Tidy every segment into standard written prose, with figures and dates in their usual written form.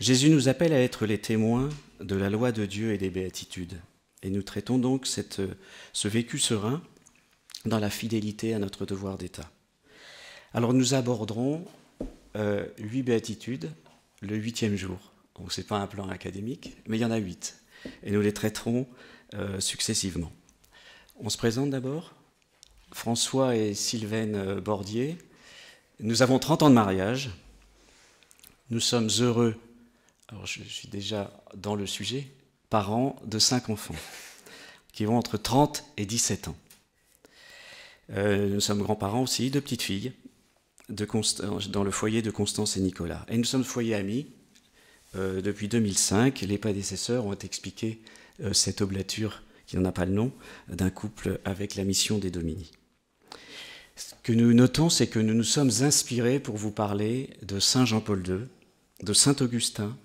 Jésus nous appelle à être les témoins de la loi de Dieu et des béatitudes. Et nous traitons donc ce vécu serein dans la fidélité à notre devoir d'État. Alors nous aborderons 8 béatitudes le 8e jour. Donc ce n'est pas un plan académique, mais il y en a 8. Et nous les traiterons successivement. On se présente d'abord. François et Sylvaine Bordier. Nous avons 30 ans de mariage. Nous sommes heureux, alors je suis déjà dans le sujet, parents de 5 enfants, qui vont entre 30 et 17 ans. Nous sommes grands-parents aussi de petites filles, dans le foyer de Constance et Nicolas. Et nous sommes foyer amis depuis 2005. Les prédécesseurs ont expliqué cette oblature, qui n'en a pas le nom, d'un couple avec la mission des Domini. Ce que nous notons, c'est que nous nous sommes inspirés pour vous parler de Saint Jean-Paul II, de Saint Augustin,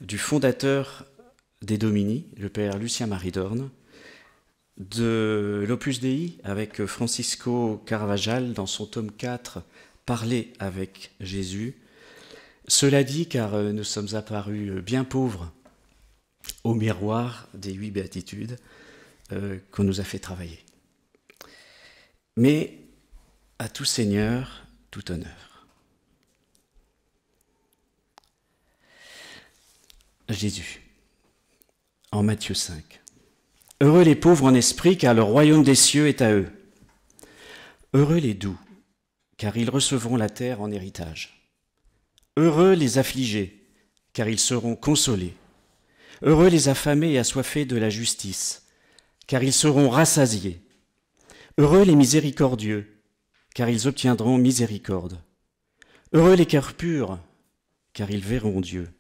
du fondateur des Domini, le père Lucien-Marie Dorn, de l'Opus Dei avec Francisco Carvajal dans son tome 4, Parler avec Jésus. Cela dit, car nous sommes apparus bien pauvres au miroir des 8 béatitudes qu'on nous a fait travailler. Mais à tout Seigneur, tout honneur. Jésus, en Matthieu 5. Heureux les pauvres en esprit, car le royaume des cieux est à eux. Heureux les doux, car ils recevront la terre en héritage. Heureux les affligés, car ils seront consolés. Heureux les affamés et assoiffés de la justice, car ils seront rassasiés. Heureux les miséricordieux, car ils obtiendront miséricorde. Heureux les cœurs purs, car ils verront Dieu.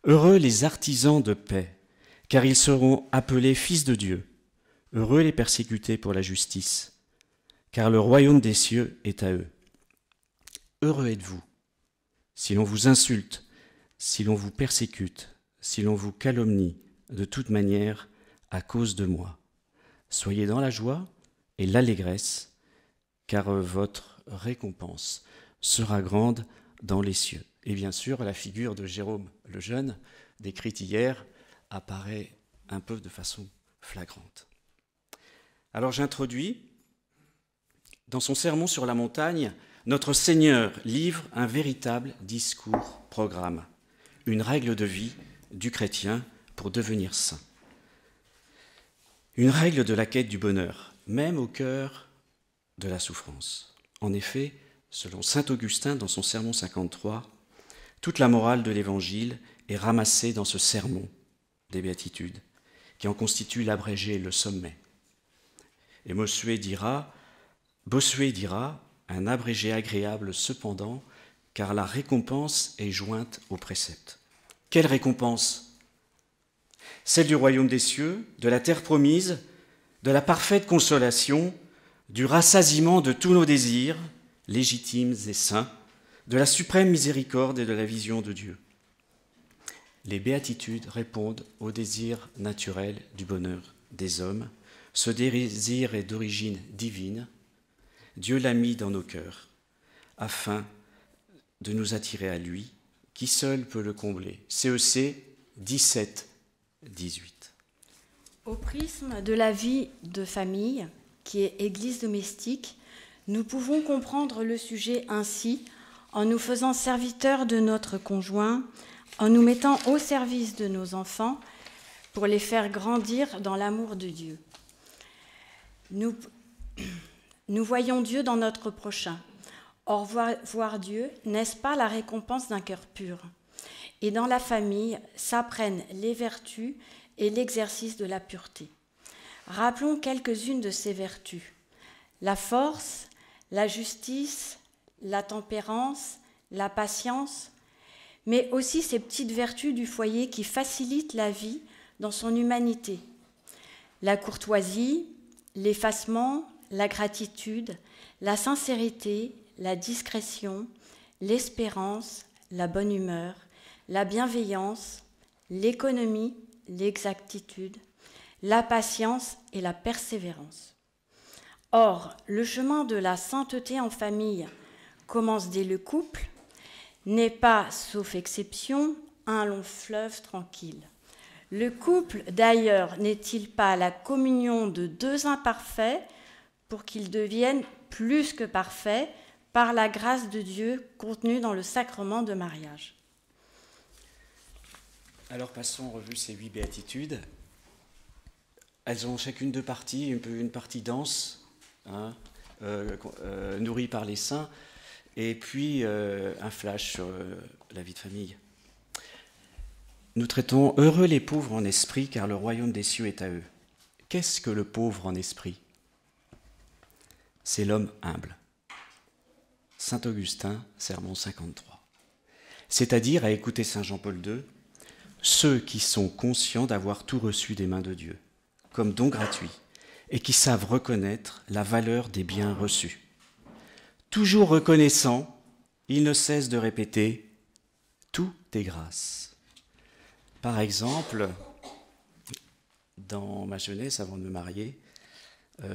Heureux les artisans de paix, car ils seront appelés fils de Dieu. Heureux les persécutés pour la justice, car le royaume des cieux est à eux. Heureux êtes-vous, si l'on vous insulte, si l'on vous persécute, si l'on vous calomnie de toute manière à cause de moi. Soyez dans la joie et l'allégresse, car votre récompense sera grande dans les cieux. Et bien sûr, la figure de Jérôme le Jeune, décrite hier, apparaît un peu de façon flagrante. Alors j'introduis, dans son sermon sur la montagne, notre Seigneur livre un véritable discours-programme, une règle de vie du chrétien pour devenir saint. Une règle de la quête du bonheur, même au cœur de la souffrance. En effet, selon saint Augustin dans son sermon 53, toute la morale de l'Évangile est ramassée dans ce sermon des béatitudes, qui en constitue l'abrégé et le sommet. Et Bossuet dira, un abrégé agréable cependant, car la récompense est jointe au précepte. Quelle récompense? Celle du royaume des cieux, de la terre promise, de la parfaite consolation, du rassasiement de tous nos désirs, légitimes et saints, de la suprême miséricorde et de la vision de Dieu. Les béatitudes répondent au désir naturel du bonheur des hommes. Ce désir est d'origine divine. Dieu l'a mis dans nos cœurs, afin de nous attirer à lui, qui seul peut le combler. CEC 17-18. Au prisme de la vie de famille, qui est église domestique, nous pouvons comprendre le sujet ainsi, en nous faisant serviteurs de notre conjoint, en nous mettant au service de nos enfants pour les faire grandir dans l'amour de Dieu. Nous voyons Dieu dans notre prochain. Or, voir Dieu, n'est-ce pas la récompense d'un cœur pur? Et dans la famille s'apprennent les vertus et l'exercice de la pureté. Rappelons quelques-unes de ces vertus. La force, la justice, la tempérance, la patience, mais aussi ces petites vertus du foyer qui facilitent la vie dans son humanité. La courtoisie, l'effacement, la gratitude, la sincérité, la discrétion, l'espérance, la bonne humeur, la bienveillance, l'économie, l'exactitude, la patience et la persévérance. Or, le chemin de la sainteté en famille commence dès le couple, n'est pas, sauf exception, un long fleuve tranquille. Le couple, d'ailleurs, n'est-il pas la communion de deux imparfaits pour qu'ils deviennent plus que parfaits par la grâce de Dieu contenue dans le sacrement de mariage? Alors passons en revue ces 8 béatitudes. Elles ont chacune deux parties, une partie dense, nourrie par les saints, et puis un flash sur la vie de famille. Nous traitons « Heureux les pauvres en esprit, car le royaume des cieux est à eux ». Qu'est-ce que le pauvre en esprit? C'est l'homme humble. Saint Augustin, Sermon 53. C'est-à-dire, à écouter Saint Jean-Paul II, ceux qui sont conscients d'avoir tout reçu des mains de Dieu, comme don gratuit, et qui savent reconnaître la valeur des biens reçus. Toujours reconnaissant, ils ne cessent de répéter « tout est grâce ». Par exemple, dans ma jeunesse, avant de me marier,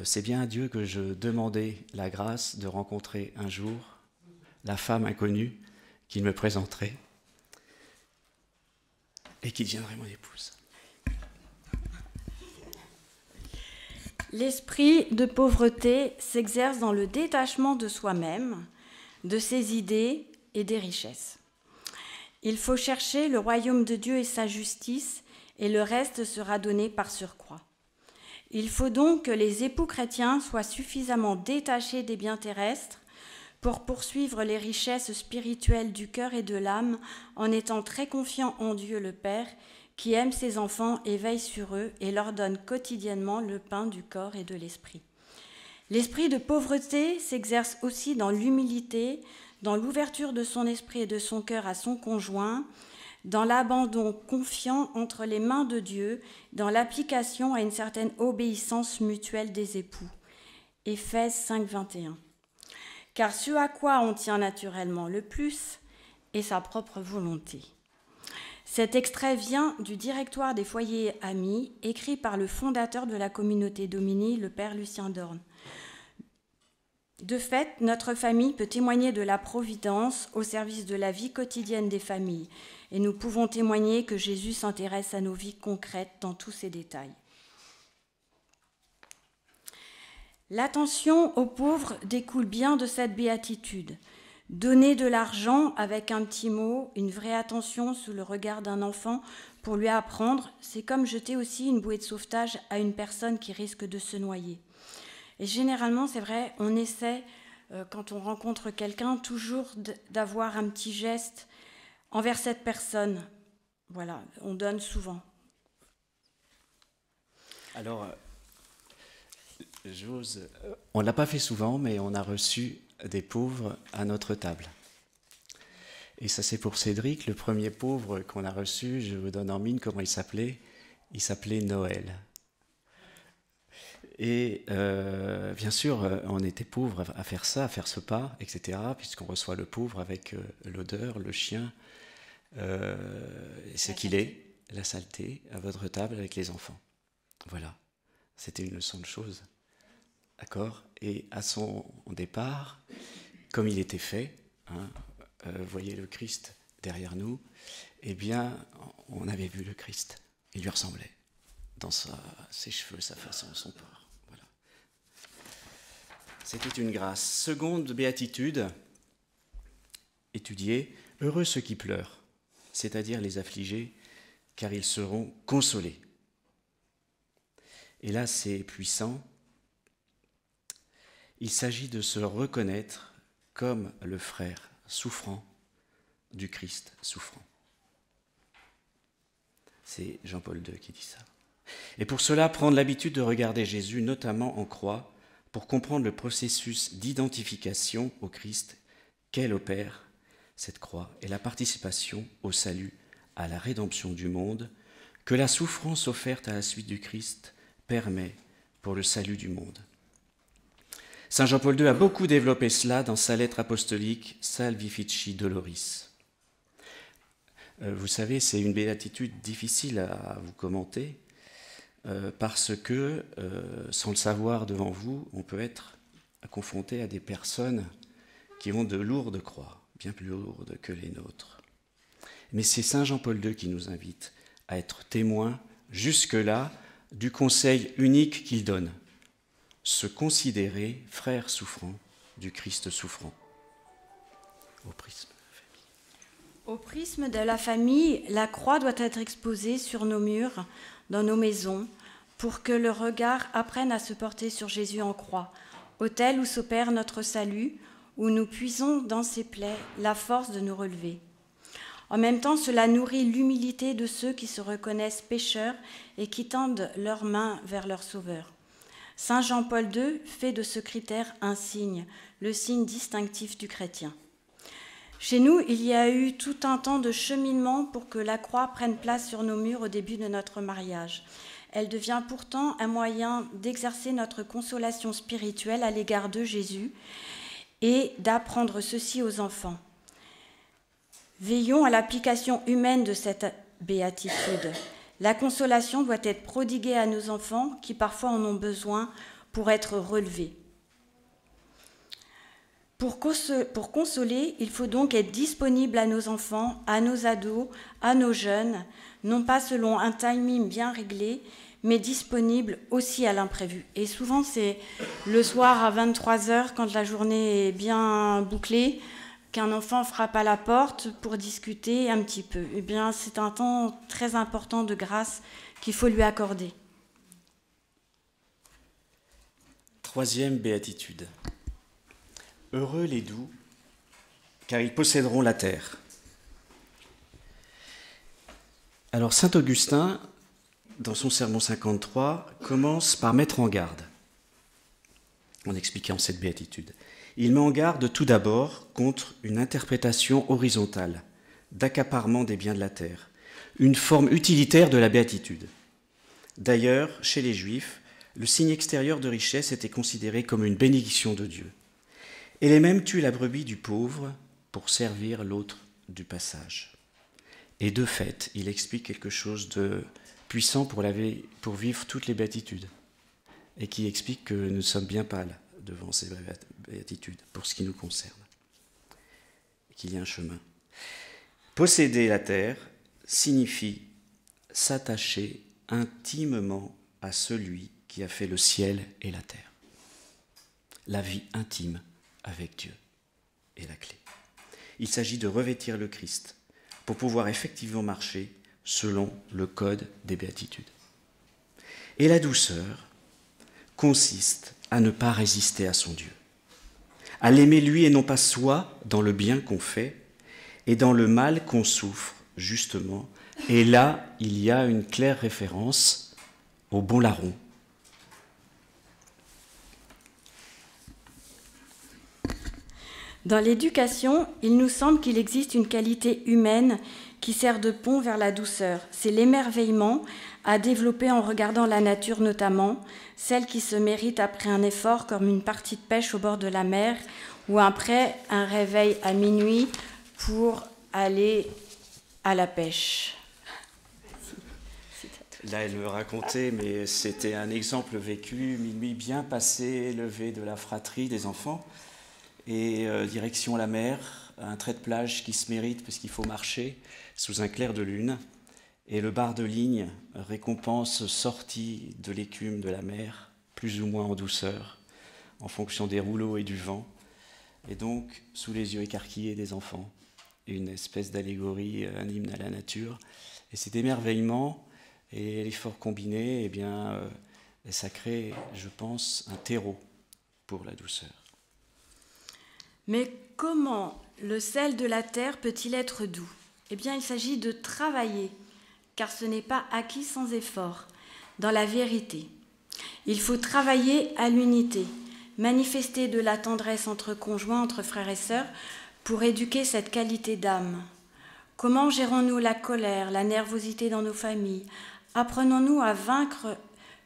c'est bien à Dieu que je demandais la grâce de rencontrer un jour la femme inconnue qu'il me présenterait et qui deviendrait mon épouse. L'esprit de pauvreté s'exerce dans le détachement de soi-même, de ses idées et des richesses. Il faut chercher le royaume de Dieu et sa justice, et le reste sera donné par surcroît. Il faut donc que les époux chrétiens soient suffisamment détachés des biens terrestres pour poursuivre les richesses spirituelles du cœur et de l'âme en étant très confiants en Dieu le Père, qui aime ses enfants et veille sur eux et leur donne quotidiennement le pain du corps et de l'esprit. L'esprit de pauvreté s'exerce aussi dans l'humilité, dans l'ouverture de son esprit et de son cœur à son conjoint, dans l'abandon confiant entre les mains de Dieu, dans l'application à une certaine obéissance mutuelle des époux. Éphèses 5, 21. Car ce à quoi on tient naturellement le plus est sa propre volonté. Cet extrait vient du Directoire des foyers amis, écrit par le fondateur de la communauté Domini, le père Lucien Dorn. De fait, notre famille peut témoigner de la providence au service de la vie quotidienne des familles, et nous pouvons témoigner que Jésus s'intéresse à nos vies concrètes dans tous ses détails. L'attention aux pauvres découle bien de cette béatitude. Donner de l'argent avec un petit mot, une vraie attention sous le regard d'un enfant pour lui apprendre, c'est comme jeter aussi une bouée de sauvetage à une personne qui risque de se noyer. Et généralement, c'est vrai, on essaie, quand on rencontre quelqu'un, toujours d'avoir un petit geste envers cette personne. Voilà, on donne souvent. Alors, on ne l'a pas fait souvent, mais on a reçu des pauvres à notre table. Et ça, c'est pour Cédric, le premier pauvre qu'on a reçu. Je vous donne en mine comment il s'appelait. Il s'appelait Noël. Et bien sûr, on était pauvres à faire ça, à faire ce pas, etc., puisqu'on reçoit le pauvre avec l'odeur, le chien, ce qu'il est, la saleté, à votre table avec les enfants. Voilà, c'était une leçon de choses. D'accord? Et à son départ, comme il était fait, voyez le Christ derrière nous, eh bien, on avait vu le Christ. Il lui ressemblait, dans ses cheveux, sa façon, son port. C'était une grâce. Seconde béatitude, étudiée, heureux ceux qui pleurent, c'est-à-dire les affligés, car ils seront consolés. Et là, c'est puissant. Il s'agit de se reconnaître comme le frère souffrant du Christ souffrant. C'est Jean-Paul II qui dit ça. Et pour cela, prendre l'habitude de regarder Jésus, notamment en croix, pour comprendre le processus d'identification au Christ qu'elle opère, cette croix, et la participation au salut, à la rédemption du monde, que la souffrance offerte à la suite du Christ permet pour le salut du monde. Saint Jean-Paul II a beaucoup développé cela dans sa lettre apostolique Salvifici Doloris. Vous savez, c'est une béatitude difficile à vous commenter, parce que, sans le savoir devant vous, on peut être confronté à des personnes qui ont de lourdes croix, bien plus lourdes que les nôtres. Mais c'est Saint Jean-Paul II qui nous invite à être témoins, jusque-là, du conseil unique qu'il donne. Se considérer frère souffrant du Christ souffrant. Au prisme de la famille. Au prisme de la famille, la croix doit être exposée sur nos murs, dans nos maisons, pour que le regard apprenne à se porter sur Jésus en croix, autel où s'opère notre salut, où nous puisons dans ses plaies la force de nous relever. En même temps, cela nourrit l'humilité de ceux qui se reconnaissent pécheurs et qui tendent leurs mains vers leur Sauveur. Saint Jean-Paul II fait de ce critère un signe, le signe distinctif du chrétien. Chez nous, il y a eu tout un temps de cheminement pour que la croix prenne place sur nos murs au début de notre mariage. Elle devient pourtant un moyen d'exercer notre consolation spirituelle à l'égard de Jésus et d'apprendre ceci aux enfants. Veillons à l'application humaine de cette béatitude. La consolation doit être prodiguée à nos enfants qui parfois en ont besoin pour être relevés. Pour consoler, il faut donc être disponible à nos enfants, à nos ados, à nos jeunes, non pas selon un timing bien réglé, mais disponible aussi à l'imprévu. Et souvent, c'est le soir à 23h, quand la journée est bien bouclée, qu'un enfant frappe à la porte pour discuter un petit peu. Eh bien, c'est un temps très important de grâce qu'il faut lui accorder. Troisième béatitude. Heureux les doux, car ils posséderont la terre. Alors, saint Augustin, dans son Sermon 53, commence par mettre en garde, en expliquant cette béatitude. Il met en garde tout d'abord contre une interprétation horizontale, d'accaparement des biens de la terre, une forme utilitaire de la béatitude. D'ailleurs, chez les Juifs, le signe extérieur de richesse était considéré comme une bénédiction de Dieu. Et les mêmes tuent la brebis du pauvre pour servir l'autre du passage. Et de fait, il explique quelque chose de puissant pour vivre toutes les béatitudes, et qui explique que nous sommes bien pâles devant ces béatitudes, pour ce qui nous concerne, et qu'il y a un chemin. Posséder la terre signifie s'attacher intimement à celui qui a fait le ciel et la terre. La vie intime avec Dieu est la clé. Il s'agit de revêtir le Christ pour pouvoir effectivement marcher selon le code des béatitudes. Et la douceur consiste à ne pas résister à son Dieu, à l'aimer lui et non pas soi dans le bien qu'on fait et dans le mal qu'on souffre, justement. Et là, il y a une claire référence au bon larron. Dans l'éducation, il nous semble qu'il existe une qualité humaine qui sert de pont vers la douceur. C'est l'émerveillement à développer en regardant la nature notamment, celle qui se mérite après un effort comme une partie de pêche au bord de la mer ou après un réveil à minuit pour aller à la pêche. Là, elle me racontait, mais c'était un exemple vécu, minuit bien passé, lever de la fratrie des enfants, et direction la mer, un trait de plage qui se mérite parce qu'il faut marcher sous un clair de lune, et le bar de ligne récompense sortie de l'écume de la mer, plus ou moins en douceur, en fonction des rouleaux et du vent, et donc sous les yeux écarquillés des enfants, une espèce d'allégorie, un hymne à la nature, et cet émerveillement et l'effort combiné, eh bien, ça crée, je pense, un terreau pour la douceur. Mais comment le sel de la terre peut-il être doux ? Eh bien, il s'agit de travailler, car ce n'est pas acquis sans effort, dans la vérité. Il faut travailler à l'unité, manifester de la tendresse entre conjoints, entre frères et sœurs, pour éduquer cette qualité d'âme. Comment gérons-nous la colère, la nervosité dans nos familles ? Apprenons-nous à vaincre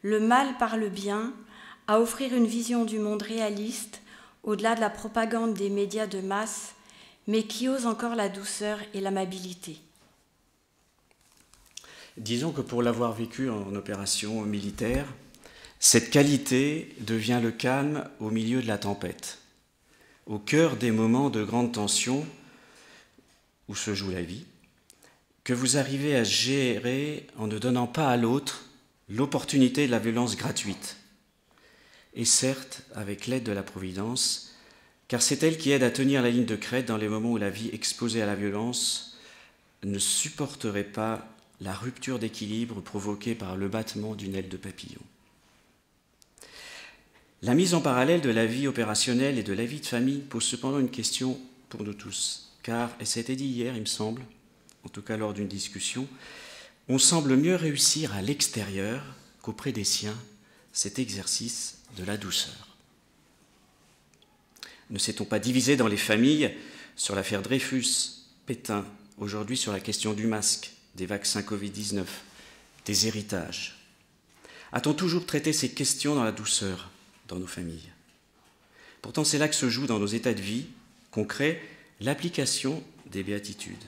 le mal par le bien, à offrir une vision du monde réaliste, au-delà de la propagande des médias de masse, mais qui ose encore la douceur et l'amabilité. Disons que pour l'avoir vécu en opération militaire, cette qualité devient le calme au milieu de la tempête, au cœur des moments de grande tension où se joue la vie, que vous arrivez à gérer en ne donnant pas à l'autre l'opportunité de la violence gratuite. Et certes, avec l'aide de la Providence, car c'est elle qui aide à tenir la ligne de crête dans les moments où la vie exposée à la violence ne supporterait pas la rupture d'équilibre provoquée par le battement d'une aile de papillon. La mise en parallèle de la vie opérationnelle et de la vie de famille pose cependant une question pour nous tous, car, et ça a été dit hier, il me semble, en tout cas lors d'une discussion, on semble mieux réussir à l'extérieur qu'auprès des siens cet exercice de la douceur. Ne s'est-on pas divisé dans les familles sur l'affaire Dreyfus, Pétain, aujourd'hui sur la question du masque, des vaccins Covid-19, des héritages? A-t-on toujours traité ces questions dans la douceur dans nos familles? Pourtant, c'est là que se joue dans nos états de vie concrets l'application des béatitudes.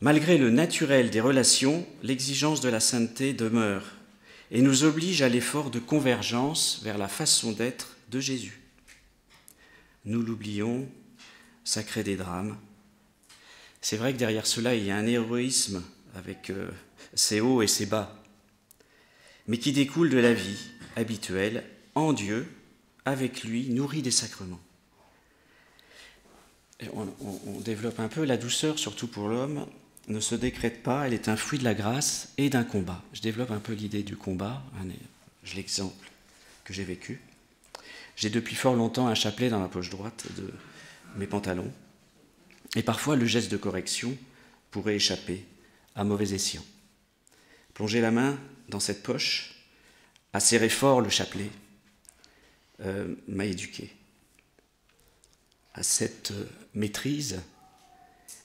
Malgré le naturel des relations, l'exigence de la sainteté demeure et nous oblige à l'effort de convergence vers la façon d'être de Jésus. Nous l'oublions, ça crée des drames. C'est vrai que derrière cela, il y a un héroïsme avec ses hauts et ses bas, mais qui découle de la vie habituelle en Dieu, avec lui, nourri des sacrements. On développe un peu la douceur, surtout pour l'homme, ne se décrète pas, elle est un fruit de la grâce et d'un combat. Je développe un peu l'idée du combat, l'exemple que j'ai vécu. J'ai depuis fort longtemps un chapelet dans la poche droite de mes pantalons, et parfois le geste de correction pourrait échapper à mauvais escient. Plonger la main dans cette poche, à serrer fort le chapelet, m'a éduqué à cette maîtrise,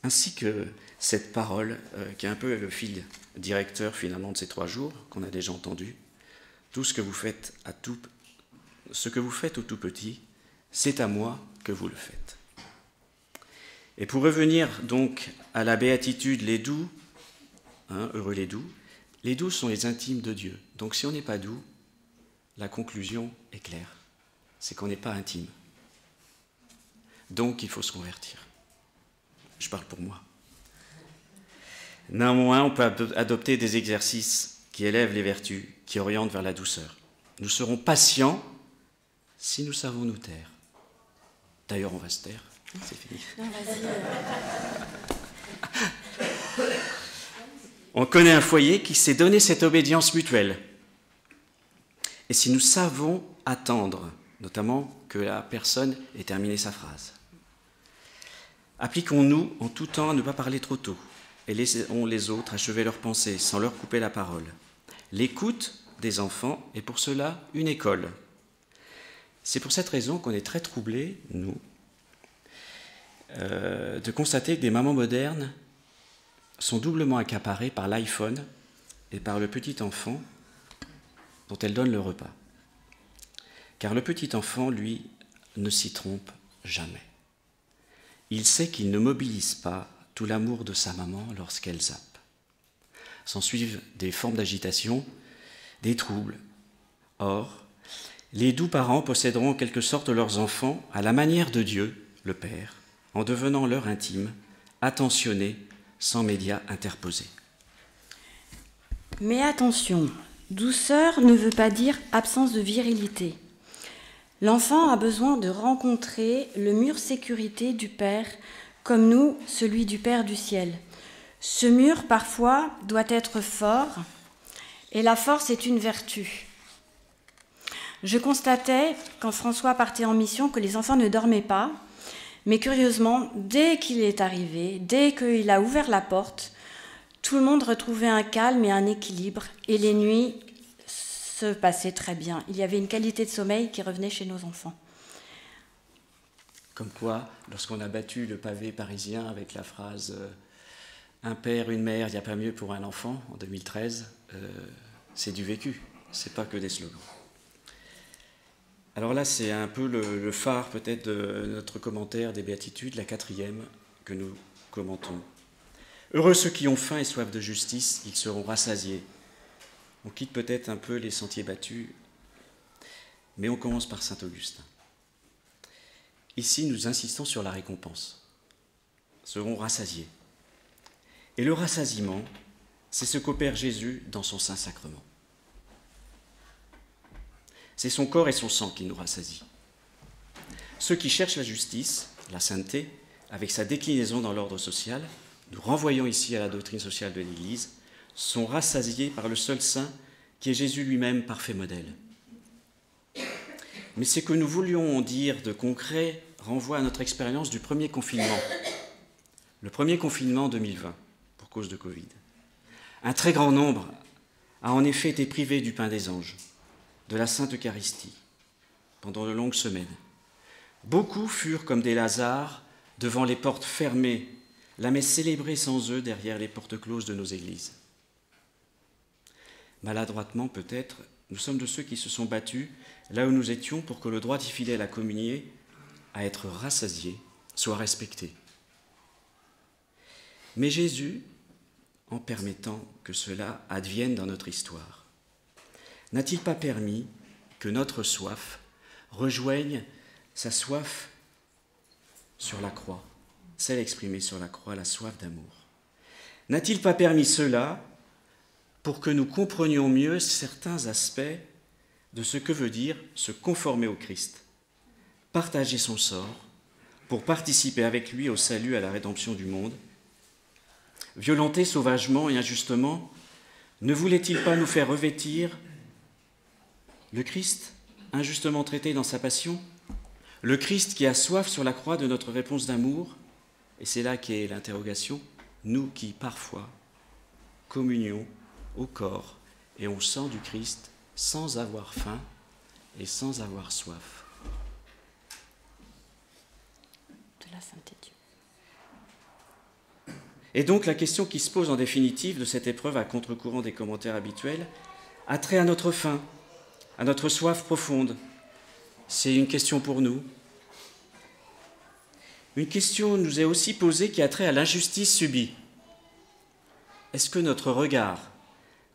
ainsi que cette parole qui est un peu le fil directeur finalement de ces 3 jours qu'on a déjà entendu. Tout ce que vous faites au tout petit, c'est à moi que vous le faites. Et pour revenir donc à la béatitude, les doux, heureux les doux sont les intimes de Dieu. Donc si on n'est pas doux, la conclusion est claire, c'est qu'on n'est pas intime. Donc il faut se convertir. Je parle pour moi. Néanmoins, on peut adopter des exercices qui élèvent les vertus, qui orientent vers la douceur. Nous serons patients si nous savons nous taire. D'ailleurs, on va se taire. C'est fini. Non, on connaît un foyer qui s'est donné cette obédience mutuelle. Et si nous savons attendre, notamment que la personne ait terminé sa phrase, appliquons-nous en tout temps à ne pas parler trop tôt et laissons les autres achever leurs pensées sans leur couper la parole. L'écoute des enfants est pour cela une école. C'est pour cette raison qu'on est très troublés, nous, de constater que des mamans modernes sont doublement accaparées par l'iPhone et par le petit enfant dont elles donnent le repas. Car le petit enfant, lui, ne s'y trompe jamais. Il sait qu'il ne mobilise pas tout l'amour de sa maman lorsqu'elle zappe. S'ensuivent des formes d'agitation, des troubles. Or, les doux parents posséderont en quelque sorte leurs enfants à la manière de Dieu, le Père, en devenant leur intime, attentionnés, sans médias interposés. Mais attention, douceur ne veut pas dire absence de virilité. L'enfant a besoin de rencontrer le mur sécurité du Père, comme nous, celui du Père du ciel. Ce mur, parfois, doit être fort, et la force est une vertu. Je constatais, quand François partait en mission, que les enfants ne dormaient pas, mais curieusement, dès qu'il est arrivé, dès qu'il a ouvert la porte, tout le monde retrouvait un calme et un équilibre, et les nuits se passaient très bien. Il y avait une qualité de sommeil qui revenait chez nos enfants. Comme quoi, lorsqu'on a battu le pavé parisien avec la phrase « un père, une mère, il n'y a pas mieux pour un enfant » en 2013, c'est du vécu, c'est pas que des slogans. Alors là, c'est un peu le phare peut-être de notre commentaire des béatitudes, la 4e que nous commentons. Heureux ceux qui ont faim et soif de justice, ils seront rassasiés. On quitte peut-être un peu les sentiers battus, mais on commence par saint Augustin. Ici, nous insistons sur la récompense. Seront rassasiés. Et le rassasiement, c'est ce qu'opère Jésus dans son Saint-Sacrement. C'est son corps et son sang qui nous rassasient. Ceux qui cherchent la justice, la sainteté, avec sa déclinaison dans l'ordre social, nous renvoyons ici à la doctrine sociale de l'Église, sont rassasiés par le seul saint qui est Jésus lui-même, parfait modèle. Mais ce que nous voulions dire de concret renvoie à notre expérience du premier confinement. Le premier confinement 2020, pour cause de Covid. Un très grand nombre a en effet été privé du pain des anges, de la Sainte Eucharistie, pendant de longues semaines. Beaucoup furent comme des Lazars devant les portes fermées, la messe célébrée sans eux derrière les portes closes de nos églises. Maladroitement peut-être, nous sommes de ceux qui se sont battus là où nous étions pour que le droit des fidèles à communier, à être rassasiés, soit respecté. Mais Jésus, en permettant que cela advienne dans notre histoire, n'a-t-il pas permis que notre soif rejoigne sa soif sur la croix, celle exprimée sur la croix, la soif d'amour? N'a-t-il pas permis cela pour que nous comprenions mieux certains aspects de ce que veut dire se conformer au Christ, partager son sort pour participer avec lui au salut, à la rédemption du monde? Violenté sauvagement et injustement, ne voulait-il pas nous faire revêtir le Christ, injustement traité dans sa passion, le Christ qui a soif sur la croix de notre réponse d'amour? Et c'est là qu'est l'interrogation, nous qui parfois communions au corps et au sang du Christ sans avoir faim et sans avoir soif. De la sainteté de Dieu. Et donc la question qui se pose en définitive de cette épreuve à contre-courant des commentaires habituels a trait à notre faim, à notre soif profonde. C'est une question pour nous. Une question nous est aussi posée qui a trait à l'injustice subie. Est-ce que notre regard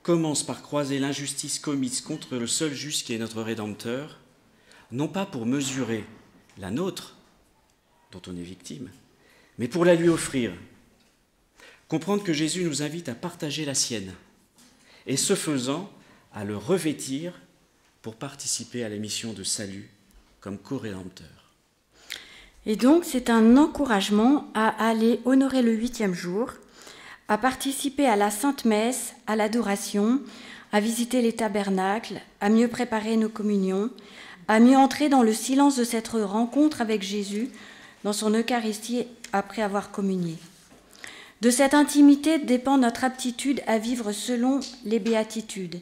commence par croiser l'injustice commise contre le seul juste qui est notre Rédempteur, non pas pour mesurer la nôtre, dont on est victime, mais pour la lui offrir? Comprendre que Jésus nous invite à partager la sienne, et ce faisant, à le revêtir pour participer à la mission de salut comme co-rédempteur. Et donc, c'est un encouragement à aller honorer le 8e jour, à participer à la Sainte Messe, à l'adoration, à visiter les tabernacles, à mieux préparer nos communions, à mieux entrer dans le silence de cette rencontre avec Jésus, dans son Eucharistie après avoir communié. De cette intimité dépend notre aptitude à vivre selon les béatitudes.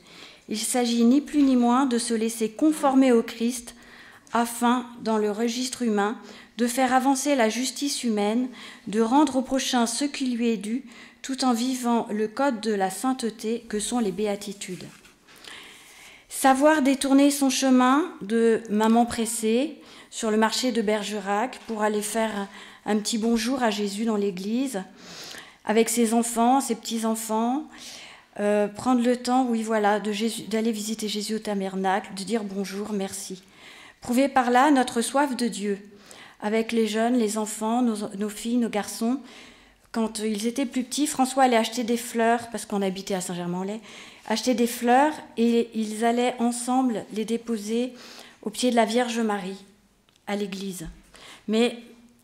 Il s'agit ni plus ni moins de se laisser conformer au Christ afin, dans le registre humain, de faire avancer la justice humaine, de rendre au prochain ce qui lui est dû, tout en vivant le code de la sainteté que sont les béatitudes. Savoir détourner son chemin de maman pressée sur le marché de Bergerac pour aller faire un petit bonjour à Jésus dans l'église, avec ses enfants, ses petits-enfants, prendre le temps, oui voilà, d'aller visiter Jésus au tabernacle, de dire bonjour, merci. Prouver par là notre soif de Dieu, avec les jeunes, les enfants, nos filles, nos garçons. Quand ils étaient plus petits, François allait acheter des fleurs, parce qu'on habitait à Saint-Germain-en-Laye, acheter des fleurs, et ils allaient ensemble les déposer au pied de la Vierge Marie, à l'église. Mais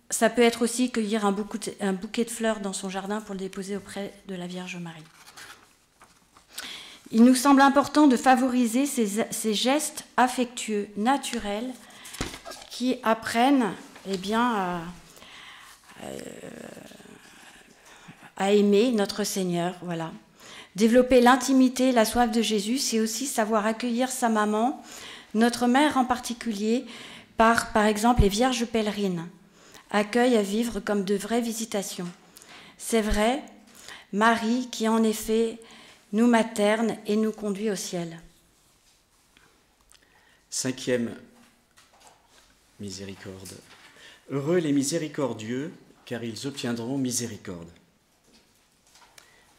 ça peut être aussi cueillir un bouquet de fleurs dans son jardin pour le déposer auprès de la Vierge Marie. Il nous semble important de favoriser ces gestes affectueux, naturels, qui apprennent à aimer notre Seigneur. Voilà. Développer l'intimité, la soif de Jésus, c'est aussi savoir accueillir sa maman, notre mère en particulier, par exemple les Vierges pèlerines. Accueil à vivre comme de vraies visitations. C'est vrai, Marie qui en effet nous materne et nous conduit au ciel. 5e miséricorde. Heureux les miséricordieux, car ils obtiendront miséricorde.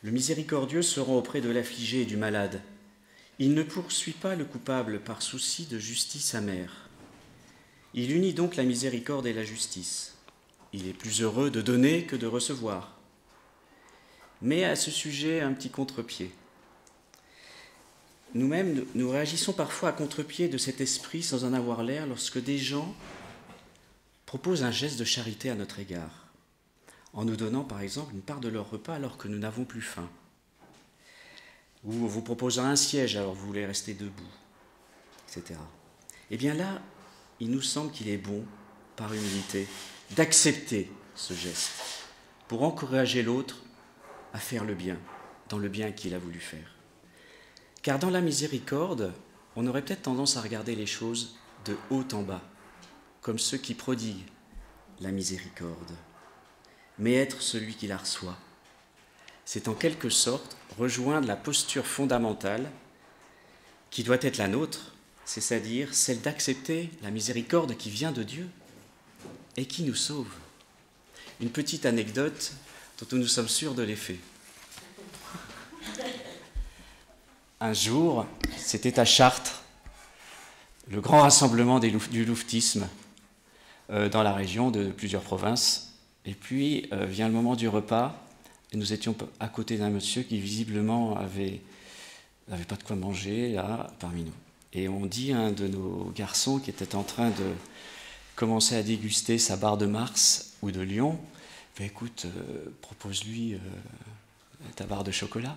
Le miséricordieux se rend auprès de l'affligé et du malade. Il ne poursuit pas le coupable par souci de justice amère. Il unit donc la miséricorde et la justice. Il est plus heureux de donner que de recevoir. Mais à ce sujet, un petit contre-pied. Nous-mêmes, nous réagissons parfois à contre-pied de cet esprit sans en avoir l'air lorsque des gens proposent un geste de charité à notre égard, en nous donnant par exemple une part de leur repas alors que nous n'avons plus faim, ou en vous proposant un siège alors que vous voulez rester debout, etc. Eh bien là, il nous semble qu'il est bon, par humilité, d'accepter ce geste pour encourager l'autre à faire le bien, dans le bien qu'il a voulu faire. Car dans la miséricorde, on aurait peut-être tendance à regarder les choses de haut en bas, comme ceux qui prodiguent la miséricorde. Mais être celui qui la reçoit, c'est en quelque sorte rejoindre la posture fondamentale qui doit être la nôtre, c'est-à-dire celle d'accepter la miséricorde qui vient de Dieu et qui nous sauve. Une petite anecdote dont nous sommes sûrs de l'effet. Un jour, c'était à Chartres, le grand rassemblement du louvetisme dans la région de plusieurs provinces. Et puis vient le moment du repas, et nous étions à côté d'un monsieur qui visiblement n'avait pas de quoi manger là parmi nous. Et on dit à un de nos garçons qui était en train de commencer à déguster sa barre de Mars ou de Lion, écoute, propose-lui ta barre de chocolat.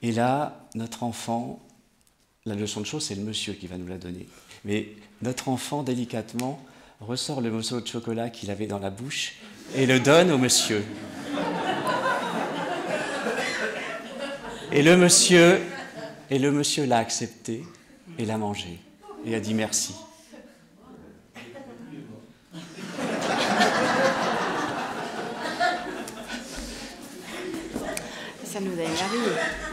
Et là, notre enfant, la leçon de chose, c'est le monsieur qui va nous la donner. Mais notre enfant, délicatement, ressort le morceau de chocolat qu'il avait dans la bouche et le donne au monsieur. Et le monsieur l'a accepté et l'a mangé et a dit merci. Ça nous a énervé.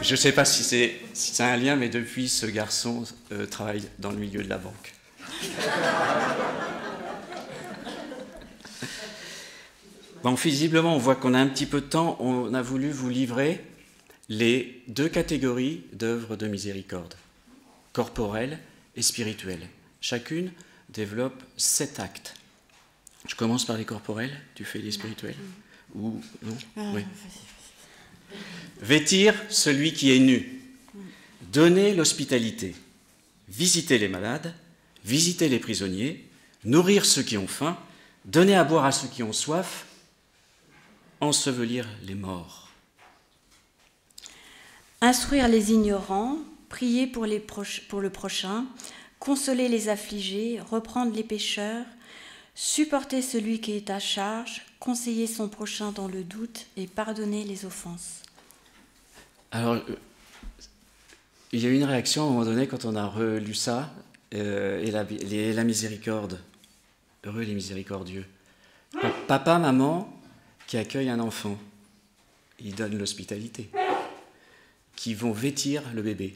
Je ne sais pas si c'est un lien, mais depuis, ce garçon travaille dans le milieu de la banque. Bon, visiblement, on voit qu'on a un petit peu de temps. On a voulu vous livrer les deux catégories d'œuvres de miséricorde, corporelles et spirituelles. Chacune développe 7 actes. Je commence par les corporels, tu fais les spirituels? Ou non? Oui. Vêtir celui qui est nu, donner l'hospitalité, visiter les malades, visiter les prisonniers, nourrir ceux qui ont faim, donner à boire à ceux qui ont soif, ensevelir les morts. Instruire les ignorants, prier pour le prochain, consoler les affligés, reprendre les pécheurs, supporter celui qui est à charge, conseiller son prochain dans le doute et pardonner les offenses. Alors, il y a eu une réaction à un moment donné quand on a relu ça, et la miséricorde. Heureux les miséricordieux. Papa, maman qui accueillent un enfant, ils donnent l'hospitalité, qui vont vêtir le bébé.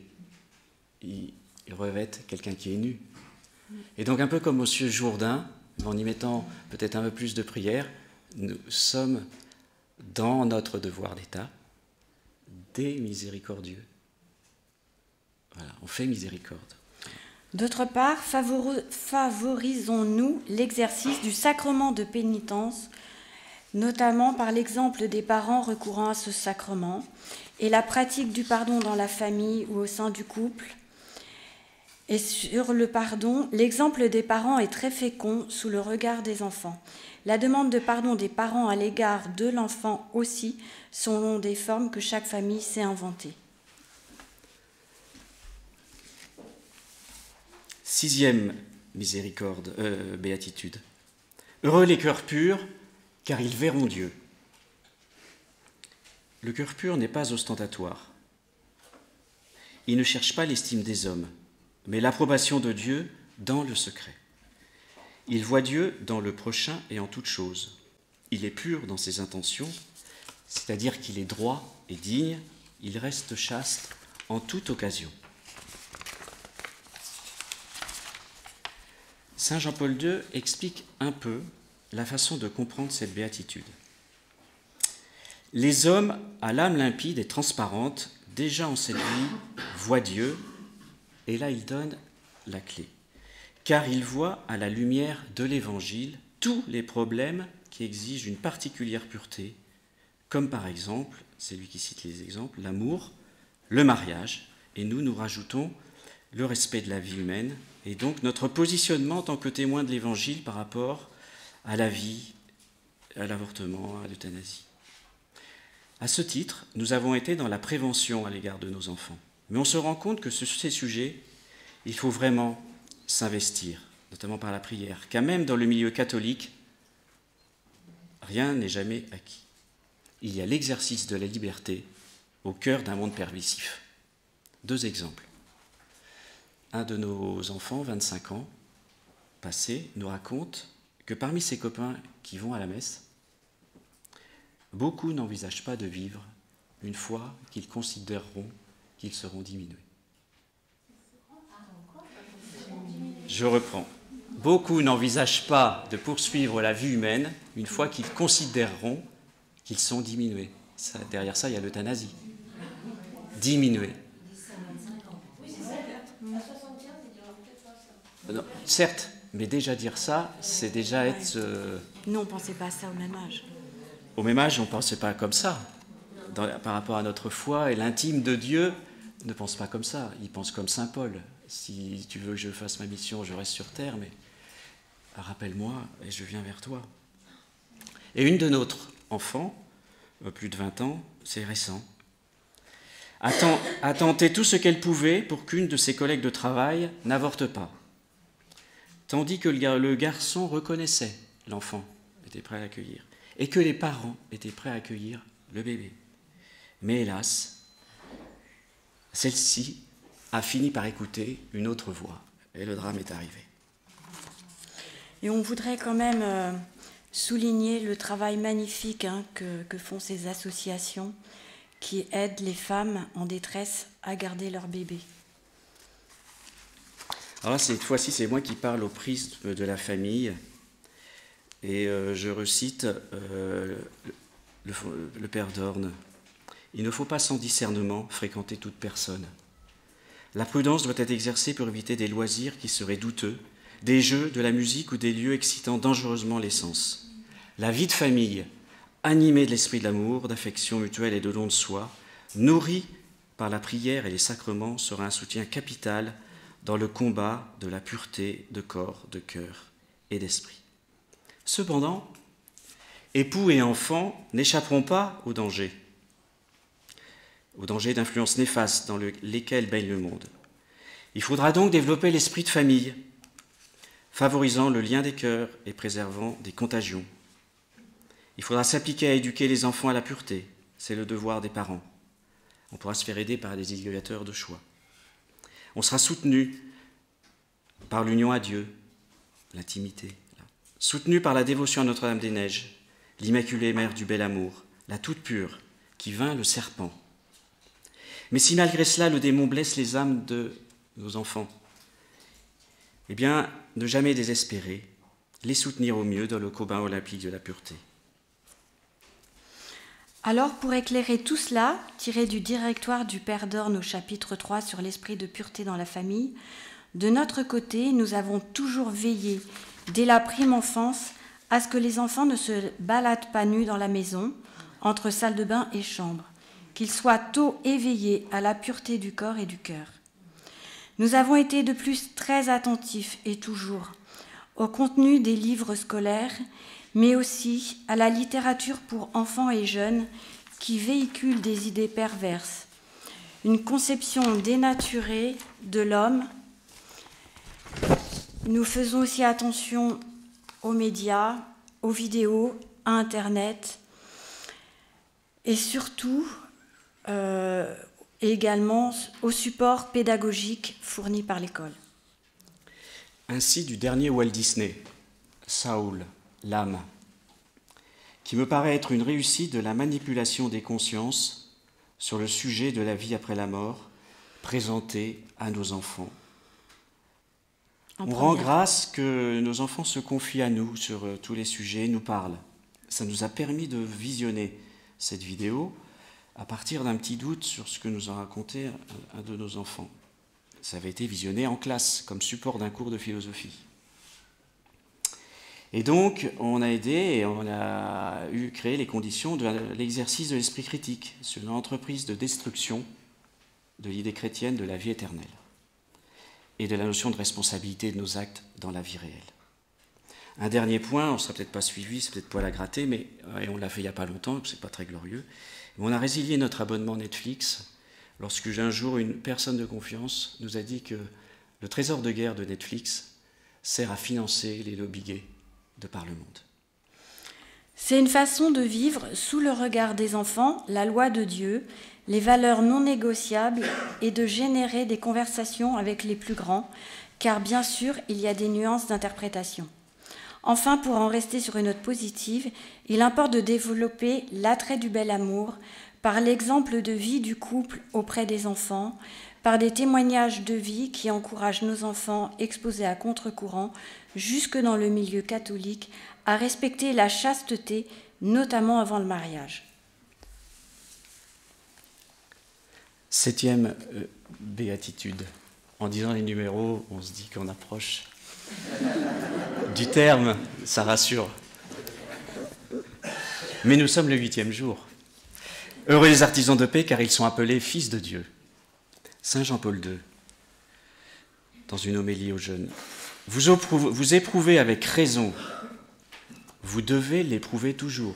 Ils revêtent quelqu'un qui est nu. Et donc, un peu comme Monsieur Jourdain, en y mettant peut-être un peu plus de prière, nous sommes dans notre devoir d'État des miséricordieux. Voilà, on fait miséricorde. D'autre part, favorisons-nous l'exercice du sacrement de pénitence, notamment par l'exemple des parents recourant à ce sacrement et la pratique du pardon dans la famille ou au sein du couple. Et sur le pardon, l'exemple des parents est très fécond sous le regard des enfants. La demande de pardon des parents à l'égard de l'enfant aussi, selon des formes que chaque famille s'est inventées. 6e béatitude. Heureux les cœurs purs, car ils verront Dieu. Le cœur pur n'est pas ostentatoire. Il ne cherche pas l'estime des hommes, mais l'approbation de Dieu dans le secret. Il voit Dieu dans le prochain et en toute chose. Il est pur dans ses intentions, c'est-à-dire qu'il est droit et digne, il reste chaste en toute occasion. Saint Jean-Paul II explique un peu la façon de comprendre cette béatitude. Les hommes à l'âme limpide et transparente, déjà en cette vie, voient Dieu, et là il donne la clé. Car ils voient à la lumière de l'Évangile tous les problèmes qui exigent une particulière pureté, comme par exemple c'est lui qui cite les exemples, l'amour, le mariage, et nous rajoutons le respect de la vie humaine, et donc notre positionnement en tant que témoin de l'Évangile par rapport à la vie, à l'avortement, à l'euthanasie. À ce titre, nous avons été dans la prévention à l'égard de nos enfants. Mais on se rend compte que sur ces sujets, il faut vraiment s'investir, notamment par la prière, car même dans le milieu catholique, rien n'est jamais acquis. Il y a l'exercice de la liberté au cœur d'un monde permissif. 2 exemples. Un de nos enfants, 25 ans, passé, nous raconte que parmi ses copains qui vont à la messe, beaucoup n'envisagent pas de vivre une fois qu'ils considéreront qu'ils seront diminués. Je reprends. Beaucoup n'envisagent pas de poursuivre la vie humaine une fois qu'ils considéreront qu'ils sont diminués. Derrière ça, il y a l'euthanasie. Diminués. Non, certes, mais déjà dire ça, c'est déjà être... Nous, on ne pensait pas à ça au même âge. Au même âge, on ne pensait pas comme ça. Par rapport à notre foi et l'intime de Dieu, ne pense pas comme ça. Il pense comme saint Paul. Si tu veux que je fasse ma mission, je reste sur terre, mais rappelle-moi et je viens vers toi. Et une de notre enfant, plus de 20 ans, c'est récent, a tenté tout ce qu'elle pouvait pour qu'une de ses collègues de travail n'avorte pas. Tandis que le garçon reconnaissait l'enfant, était prêt à l'accueillir, et que les parents étaient prêts à accueillir le bébé. Mais hélas, celle-ci a fini par écouter une autre voix, et le drame est arrivé. Et on voudrait quand même souligner le travail magnifique que font ces associations qui aident les femmes en détresse à garder leur bébé. Alors là, cette fois-ci, c'est moi qui parle au prisme de la famille, et je recite le père d'Orne. Il ne faut pas sans discernement fréquenter toute personne. La prudence doit être exercée pour éviter des loisirs qui seraient douteux, des jeux, de la musique ou des lieux excitant dangereusement les sens. La vie de famille, animée de l'esprit de l'amour, d'affection mutuelle et de don de soi, nourrie par la prière et les sacrements, sera un soutien capital dans le combat de la pureté de corps, de cœur et d'esprit. Cependant, époux et enfants n'échapperont pas aux dangers d'influences néfastes dans lesquelles baigne le monde. Il faudra donc développer l'esprit de famille, favorisant le lien des cœurs et préservant des contagions. Il faudra s'appliquer à éduquer les enfants à la pureté, c'est le devoir des parents. On pourra se faire aider par des éducateurs de choix. On sera soutenu par l'union à Dieu, l'intimité, soutenu par la dévotion à Notre-Dame-des-Neiges, l'Immaculée Mère du Bel Amour, la toute pure, qui vainc le serpent. Mais si malgré cela le démon blesse les âmes de nos enfants, eh bien, ne jamais désespérer, les soutenir au mieux dans le combat olympique de la pureté. Alors, pour éclairer tout cela, tiré du directoire du Père d'Orne au chapitre 3 sur l'esprit de pureté dans la famille, de notre côté, nous avons toujours veillé, dès la prime enfance, à ce que les enfants ne se baladent pas nus dans la maison, entre salle de bain et chambre, qu'ils soient tôt éveillés à la pureté du corps et du cœur. Nous avons été de plus très attentifs, et toujours, au contenu des livres scolaires, mais aussi à la littérature pour enfants et jeunes qui véhicule des idées perverses, une conception dénaturée de l'homme. Nous faisons aussi attention aux médias, aux vidéos, à Internet, et surtout également aux supports pédagogiques fournis par l'école. Ainsi du dernier Walt Disney, Saul, l'âme, qui me paraît être une réussite de la manipulation des consciences sur le sujet de la vie après la mort, présentée à nos enfants. On rend grâce que nos enfants se confient à nous sur tous les sujets, nous parlent. Ça nous a permis de visionner cette vidéo à partir d'un petit doute sur ce que nous a raconté un de nos enfants. Ça avait été visionné en classe, comme support d'un cours de philosophie. Et donc, on a aidé et on a créé les conditions de l'exercice de l'esprit critique sur l'entreprise de destruction de l'idée chrétienne de la vie éternelle et de la notion de responsabilité de nos actes dans la vie réelle. Un dernier point, on ne sera peut-être pas suivi, c'est peut-être poil à gratter, mais et on l'a fait il n'y a pas longtemps, c'est pas très glorieux. On a résilié notre abonnement Netflix lorsque un jour une personne de confiance nous a dit que le trésor de guerre de Netflix sert à financer les lobbies gays de par le monde. C'est une façon de vivre sous le regard des enfants, la loi de Dieu, les valeurs non négociables et de générer des conversations avec les plus grands, car bien sûr, il y a des nuances d'interprétation. Enfin, pour en rester sur une note positive, il importe de développer l'attrait du bel amour par l'exemple de vie du couple auprès des enfants, par des témoignages de vie qui encouragent nos enfants exposés à contre-courant, jusque dans le milieu catholique, à respecter la chasteté, notamment avant le mariage. 7e béatitude. En disant les numéros, on se dit qu'on approche du terme, ça rassure. Mais nous sommes le 8e jour. Heureux les artisans de paix, car ils sont appelés fils de Dieu. Saint Jean-Paul II, dans une homélie aux jeunes, vous éprouvez avec raison, vous devez l'éprouver toujours,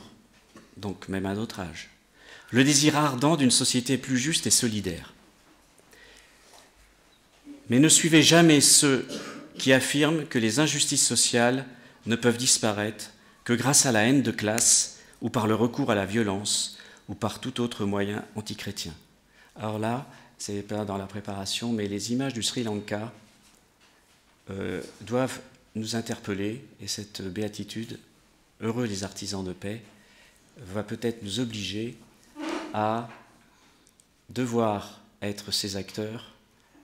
donc même à notre âge, le désir ardent d'une société plus juste et solidaire. Mais ne suivez jamais ceux qui affirment que les injustices sociales ne peuvent disparaître que grâce à la haine de classe ou par le recours à la violence ou par tout autre moyen antichrétien. Alors là, c'est pas dans la préparation, mais les images du Sri Lanka doivent nous interpeller, et cette béatitude, heureux les artisans de paix, va peut-être nous obliger à devoir être ces acteurs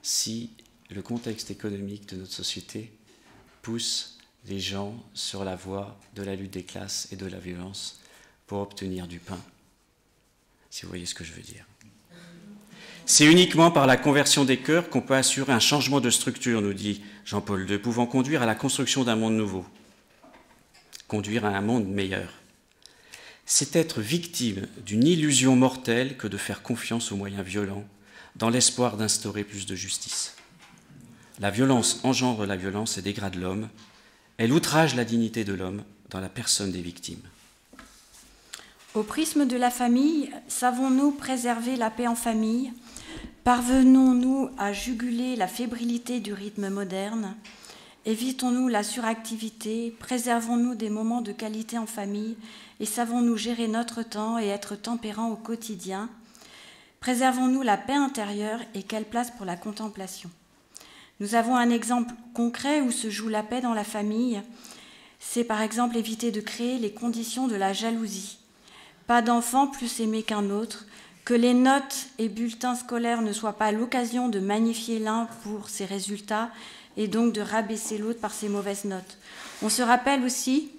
si le contexte économique de notre société pousse les gens sur la voie de la lutte des classes et de la violence pour obtenir du pain, si vous voyez ce que je veux dire. C'est uniquement par la conversion des cœurs qu'on peut assurer un changement de structure, nous dit Jean-Paul II, pouvant conduire à la construction d'un monde nouveau, conduire à un monde meilleur. C'est être victime d'une illusion mortelle que de faire confiance aux moyens violents, dans l'espoir d'instaurer plus de justice. La violence engendre la violence et dégrade l'homme. Elle outrage la dignité de l'homme dans la personne des victimes. Au prisme de la famille, savons-nous préserver la paix en famille ? Parvenons-nous à juguler la fébrilité du rythme moderne ? Évitons-nous la suractivité ? Préservons-nous des moments de qualité en famille ? Et savons-nous gérer notre temps et être tempérants au quotidien ? Préservons-nous la paix intérieure et quelle place pour la contemplation ? Nous avons un exemple concret où se joue la paix dans la famille. C'est par exemple éviter de créer les conditions de la jalousie. Pas d'enfant plus aimé qu'un autre, que les notes et bulletins scolaires ne soient pas l'occasion de magnifier l'un pour ses résultats et donc de rabaisser l'autre par ses mauvaises notes. On se rappelle aussi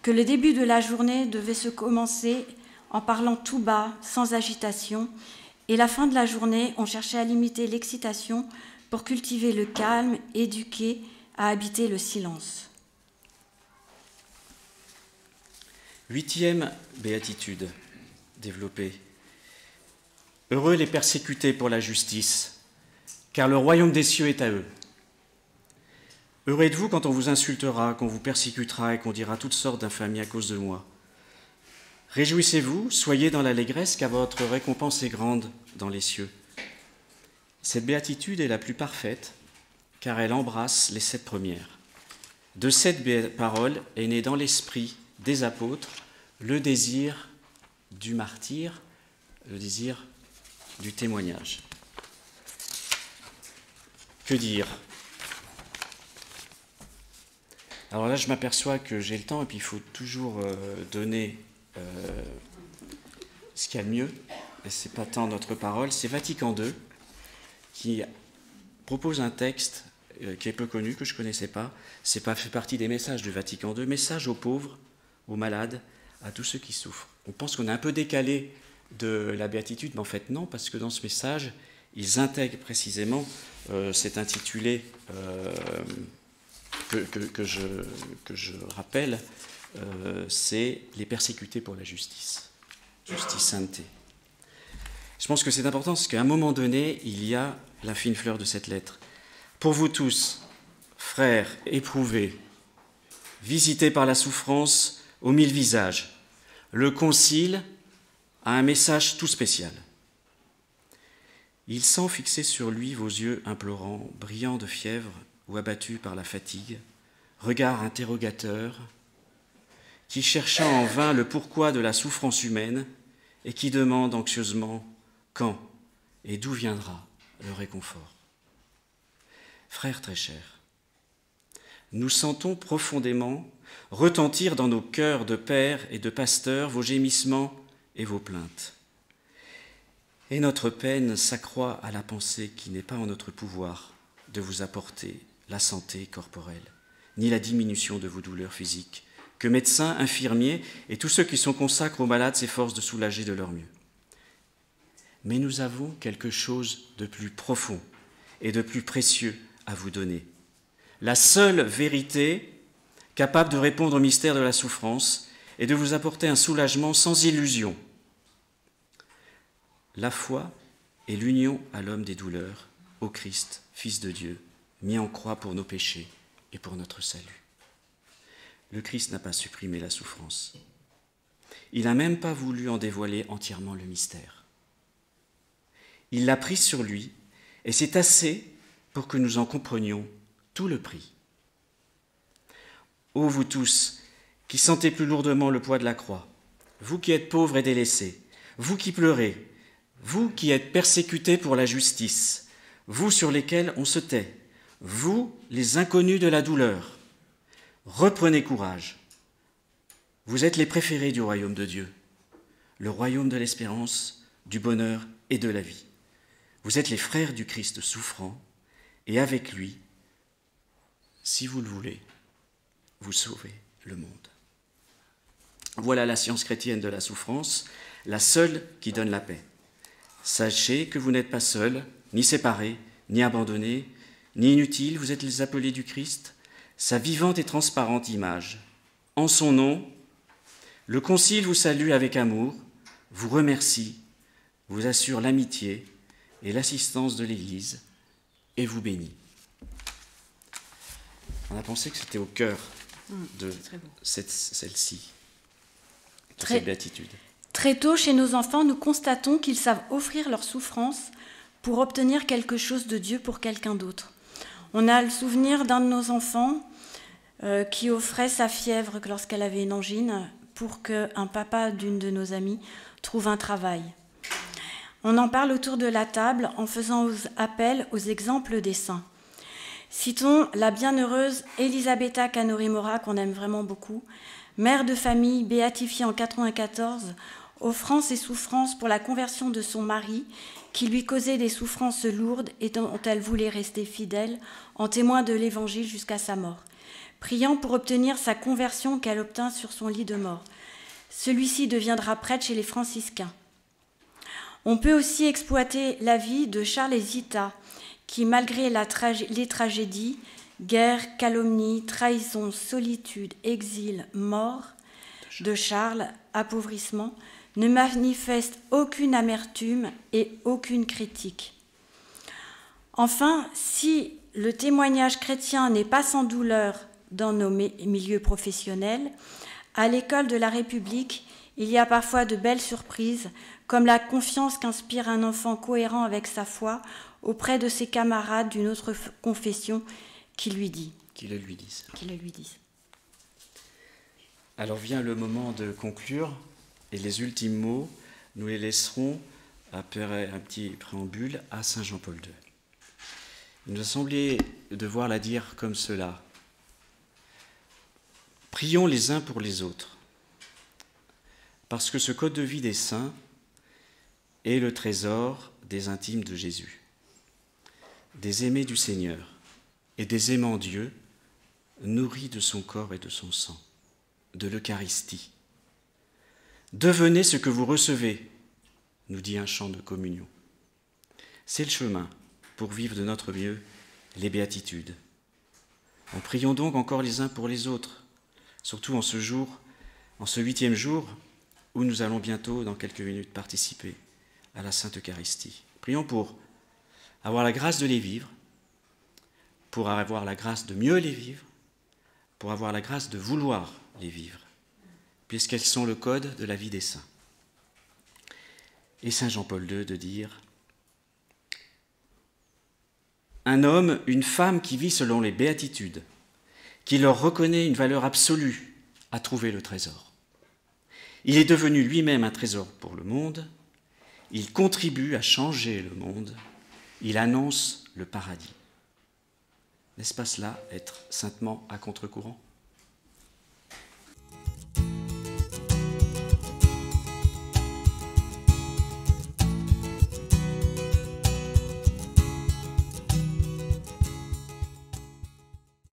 que le début de la journée devait se commencer en parlant tout bas, sans agitation, et la fin de la journée, on cherchait à limiter l'excitation pour cultiver le calme, éduquer à habiter le silence. 8e béatitude développée. Heureux les persécutés pour la justice, car le royaume des cieux est à eux. Heureux êtes-vous quand on vous insultera, qu'on vous persécutera et qu'on dira toutes sortes d'infamies à cause de moi. Réjouissez-vous, soyez dans l'allégresse, car votre récompense est grande dans les cieux. Cette béatitude est la plus parfaite, car elle embrasse les 7 premières. De cette parole est né dans l'esprit des apôtres le désir du martyr, le désir du témoignage. Que dire ? Alors là, je m'aperçois que j'ai le temps et puis il faut toujours donner ce qu'il y a de mieux. Et ce n'est pas tant notre parole, c'est Vatican II qui propose un texte qui est peu connu, que je ne connaissais pas. C'est pas fait partie des messages du Vatican II, message aux pauvres, aux malades, à tous ceux qui souffrent. On pense qu'on est un peu décalé de la béatitude, mais en fait non, parce que dans ce message, ils intègrent précisément, c'est intitulé que je rappelle, c'est les persécutés pour la justice, justice sainteté. Je pense que c'est important parce qu'à un moment donné, il y a la fine fleur de cette lettre. Pour vous tous, frères éprouvés, visités par la souffrance aux 1000 visages, le Concile a un message tout spécial. Il sent fixer sur lui vos yeux implorants, brillants de fièvre ou abattus par la fatigue, regard interrogateur, qui chercha en vain le pourquoi de la souffrance humaine et qui demande anxieusement quand et d'où viendra le réconfort. Frères très chers, nous sentons profondément retentir dans nos cœurs de pères et de pasteurs vos gémissements et vos plaintes. Et notre peine s'accroît à la pensée qu'il n'est pas en notre pouvoir de vous apporter la santé corporelle, ni la diminution de vos douleurs physiques, que médecins, infirmiers et tous ceux qui sont consacrés aux malades s'efforcent de soulager de leur mieux. Mais nous avons quelque chose de plus profond et de plus précieux à vous donner. La seule vérité capable de répondre au mystère de la souffrance et de vous apporter un soulagement sans illusion. La foi est l'union à l'homme des douleurs, au Christ, Fils de Dieu, mis en croix pour nos péchés et pour notre salut. Le Christ n'a pas supprimé la souffrance. Il n'a même pas voulu en dévoiler entièrement le mystère. Il l'a prise sur lui, et c'est assez pour que nous en comprenions tout le prix. Ô vous tous, qui sentez plus lourdement le poids de la croix, vous qui êtes pauvres et délaissés, vous qui pleurez, vous qui êtes persécutés pour la justice, vous sur lesquels on se tait, vous les inconnus de la douleur, reprenez courage. Vous êtes les préférés du royaume de Dieu, le royaume de l'espérance, du bonheur et de la vie. Vous êtes les frères du Christ souffrant, et avec lui, si vous le voulez, vous sauvez le monde. Voilà la science chrétienne de la souffrance, la seule qui donne la paix. Sachez que vous n'êtes pas seuls, ni séparés, ni abandonnés, ni inutiles, vous êtes les appelés du Christ, sa vivante et transparente image. En son nom, le Concile vous salue avec amour, vous remercie, vous assure l'amitié et l'assistance de l'Église, et vous bénit. On a pensé que c'était au cœur de celle-ci, de cette béatitude. Très tôt, chez nos enfants, nous constatons qu'ils savent offrir leur souffrance pour obtenir quelque chose de Dieu pour quelqu'un d'autre. On a le souvenir d'un de nos enfants qui offrait sa fièvre lorsqu'elle avait une angine pour qu'un papa d'une de nos amies trouve un travail. On en parle autour de la table en faisant appel aux exemples des saints. Citons la bienheureuse Elisabetta Canori-Mora, qu'on aime vraiment beaucoup, mère de famille béatifiée en 1994, offrant ses souffrances pour la conversion de son mari, qui lui causait des souffrances lourdes et dont elle voulait rester fidèle, en témoin de l'Évangile jusqu'à sa mort, priant pour obtenir sa conversion qu'elle obtint sur son lit de mort. Celui-ci deviendra prêtre chez les franciscains. On peut aussi exploiter la vie de Charles Zita, qui, malgré les tragédies, guerre, calomnie, trahison, solitude, exil, mort de Charles, appauvrissement, ne manifeste aucune amertume et aucune critique. Enfin, si le témoignage chrétien n'est pas sans douleur dans nos milieux professionnels, à l'école de la République, il y a parfois de belles surprises, comme la confiance qu'inspire un enfant cohérent avec sa foi auprès de ses camarades d'une autre confession qui le lui disent. Alors vient le moment de conclure, et les ultimes mots, nous les laisserons, après un petit préambule, à Saint Jean-Paul II. Il nous a semblé devoir la dire comme cela. Prions les uns pour les autres, parce que ce code de vie des saints est le trésor des intimes de Jésus, des aimés du Seigneur et des aimants Dieu, nourris de son corps et de son sang, de l'Eucharistie. Devenez ce que vous recevez, nous dit un chant de communion. C'est le chemin pour vivre de notre mieux les béatitudes. Prions donc encore les uns pour les autres, surtout en ce 8e jour, où nous allons bientôt, dans quelques minutes, participer à la Sainte Eucharistie. Prions pour avoir la grâce de les vivre, pour avoir la grâce de mieux les vivre, pour avoir la grâce de vouloir les vivre, puisqu'elles sont le code de la vie des saints. Et Saint Jean-Paul II de dire « Un homme, une femme qui vit selon les béatitudes, qui leur reconnaît une valeur absolue, a trouvé le trésor. Il est devenu lui-même un trésor pour le monde, il contribue à changer le monde, il annonce le paradis. » N'est-ce pas cela, être saintement à contre-courant ?